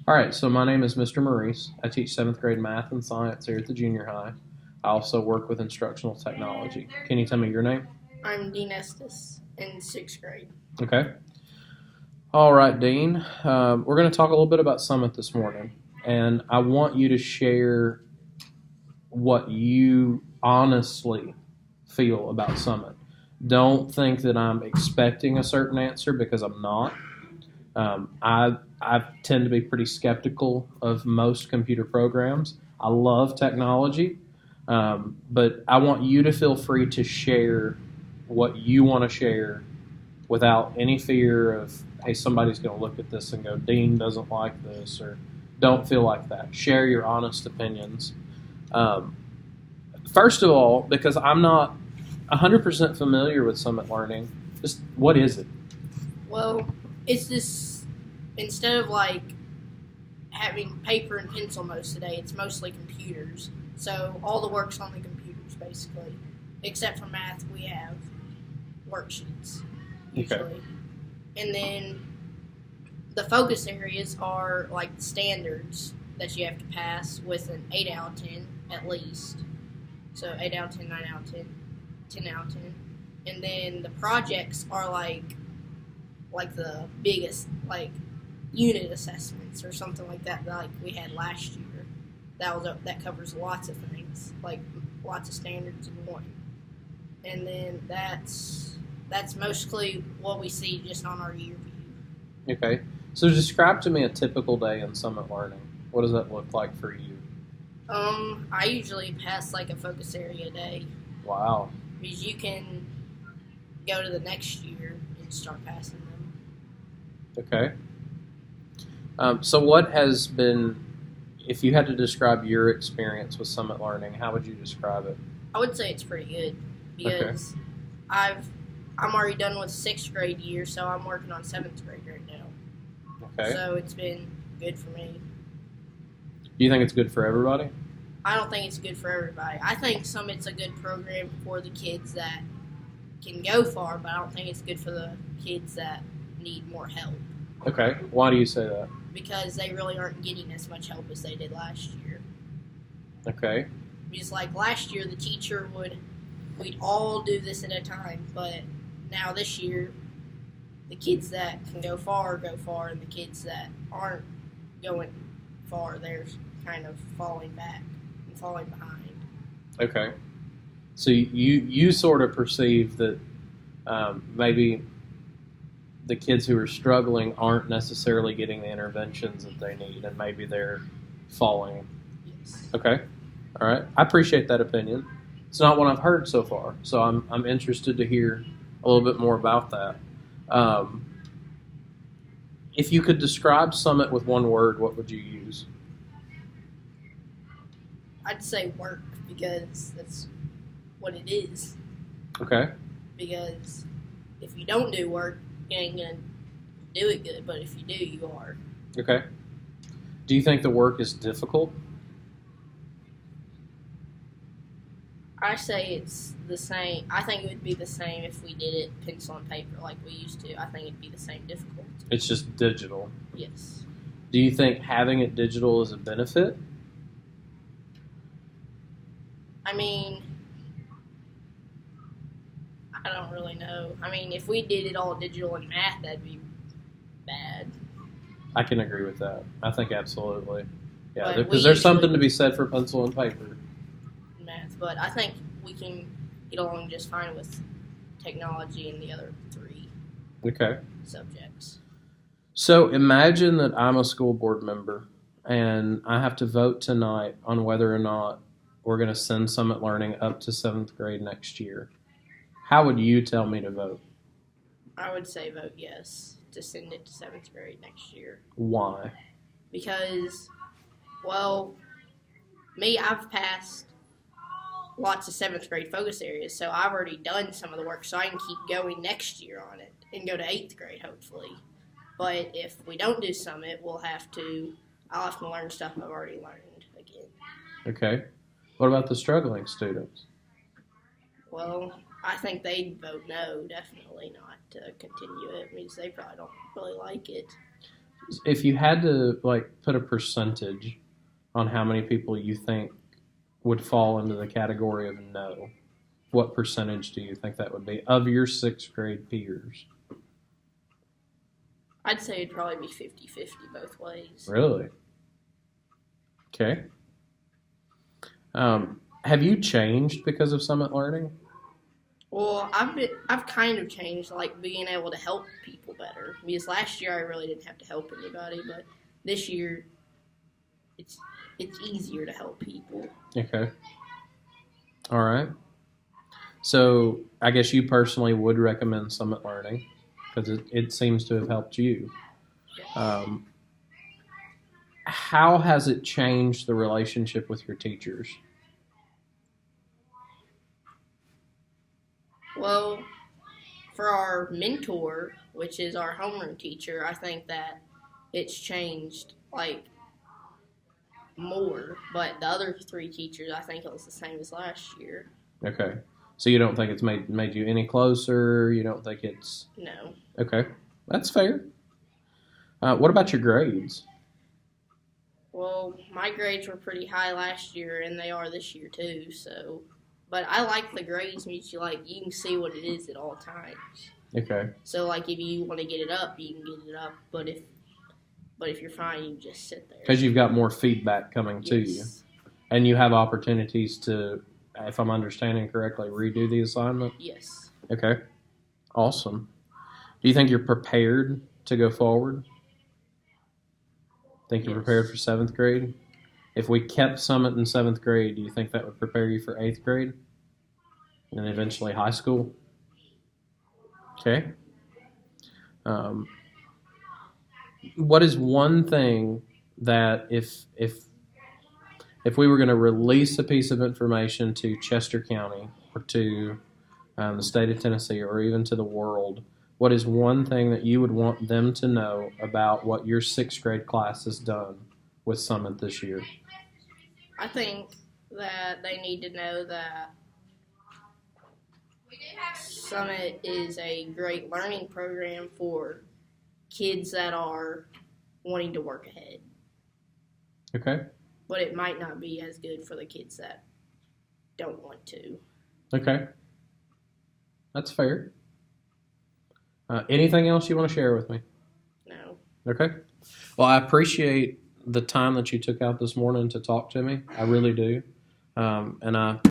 All right, so my name is Mr. Maurice. I teach seventh grade math and science here at the junior high. I also work with instructional technology. Can you tell me your name? I'm Dean Estes in sixth grade. Okay. All right, Dean. We're going to talk a little bit about Summit this morning, and I want you to share what you honestly feel about Summit. Don't think that I'm expecting a certain answer because I'm not. I tend to be pretty skeptical of most computer programs. I love technology, but I want you to feel free to share what you want to share without any fear of, hey, somebody's going to look at this and go, Dean doesn't like this, or don't feel like that. Share your honest opinions. Um, First of all, because I'm not 100% familiar with Summit Learning, just what is it? Well, it's this, instead of like having paper and pencil most of the day, it's mostly computers. So all the work's on the computers basically. Except for math, we have worksheets usually. Okay. And then the focus areas are like the standards that you have to pass with an 8 out of 10 at least. So 8 out of 10, 9 out of 10, 10 out of 10. And then the projects are like the biggest like unit assessments or something like that like we had last year. That covers lots of things, like lots of standards in one. And then that's mostly what we see just on our year view. Okay. So describe to me a typical day in Summit Learning. What does that look like for you? I usually pass like a focus area a day Wow. because you can go to the next year and start passing them. Okay. So what has been, if you had to describe your experience with Summit Learning, how would you describe it? I would say it's pretty good because I'm already done with sixth grade year, so I'm working on seventh grade right now. Okay. So it's been good for me. Do you think it's good for everybody? I don't think it's good for everybody. I think Summit's a good program for the kids that can go far, but I don't think it's good for the kids that need more help Okay. Why do you say that? because they really aren't getting as much help as they did last year. Okay. Because like last year, we'd all do this at a time, but now this year, the kids that can go far, and the kids that aren't going far, they're kind of falling back and falling behind. Okay. So you sort of perceive that maybe the kids who are struggling aren't necessarily getting the interventions that they need, and maybe they're falling. Yes. Okay. All right. I appreciate that opinion. It's not what I've heard so far, so I'm interested to hear a little bit more about that. If you could describe Summit with one word, what would you use? I'd say work because that's what it is. Okay. Because if you don't do work, you ain't gonna do it good. But if you do, you are. Okay. Do you think the work is difficult? I say it's the same. I think it would be the same if we did it pencil and paper like we used to. I think it'd be the same difficulty. It's just digital. Yes. Do you think having it digital is a benefit? I mean, I don't really know. I mean, if we did it all digital in math, that'd be bad. I can agree with that. I think absolutely. Yeah, But because we there's something usually- to be said for pencil and paper. Math, but I think we can get along just fine with technology and the other three Okay. subjects. So imagine that I'm a school board member and I have to vote tonight on whether or not we're going to send Summit Learning up to seventh grade next year. How would you tell me to vote? I would say vote yes to send it to seventh grade next year Why? because, well, I've passed lots of seventh grade focus areas, so I've already done some of the work, so I can keep going next year on it and go to eighth grade hopefully. But if we don't do Summit, I'll have to learn stuff I've already learned again. Okay. What about the struggling students? Well, I think they'd vote no, definitely not to continue it, because they probably don't really like it. If you had to like put a percentage on how many people you think would fall into the category of no, what percentage do you think that would be of your sixth grade peers? I'd say it'd probably be 50-50 both ways. Really? Okay. Have you changed because of Summit Learning? Well, I've kind of changed, like being able to help people better. Because last year I really didn't have to help anybody, but this year it's easier to help people. Okay. All right. So I guess you personally would recommend Summit Learning because it seems to have helped you. How has it changed the relationship with your teachers? Well, for our mentor, which is our homeroom teacher, I think that it's changed like more. But the other three teachers, I think it was the same as last year. Okay. So you don't think it's made you any closer? You don't think it's... No. Okay. That's fair. What about your grades? Well, my grades were pretty high last year, and they are this year too. So, but I like the grades because you can see what it is at all times. Okay. So like if you want to get it up, you can get it up. But if you're fine, you can just sit there. Because you've got more feedback coming to you, and you have opportunities to, if I'm understanding correctly, redo the assignment. Yes. Okay. Awesome. Do you think you're prepared to go forward? Think you're prepared for seventh grade? If we kept Summit in seventh grade, do you think that would prepare you for eighth grade and eventually high school? Okay. What is one thing that if we were going to release a piece of information to Chester County or to the state of Tennessee or even to the world, what is one thing that you would want them to know about what your sixth grade class has done with Summit this year? I think that they need to know that Summit is a great learning program for kids that are wanting to work ahead. Okay. But it might not be as good for the kids that don't want to. Okay. That's fair. Anything else you want to share with me? No. Okay. Well, I appreciate the time that you took out this morning to talk to me. I really do. And I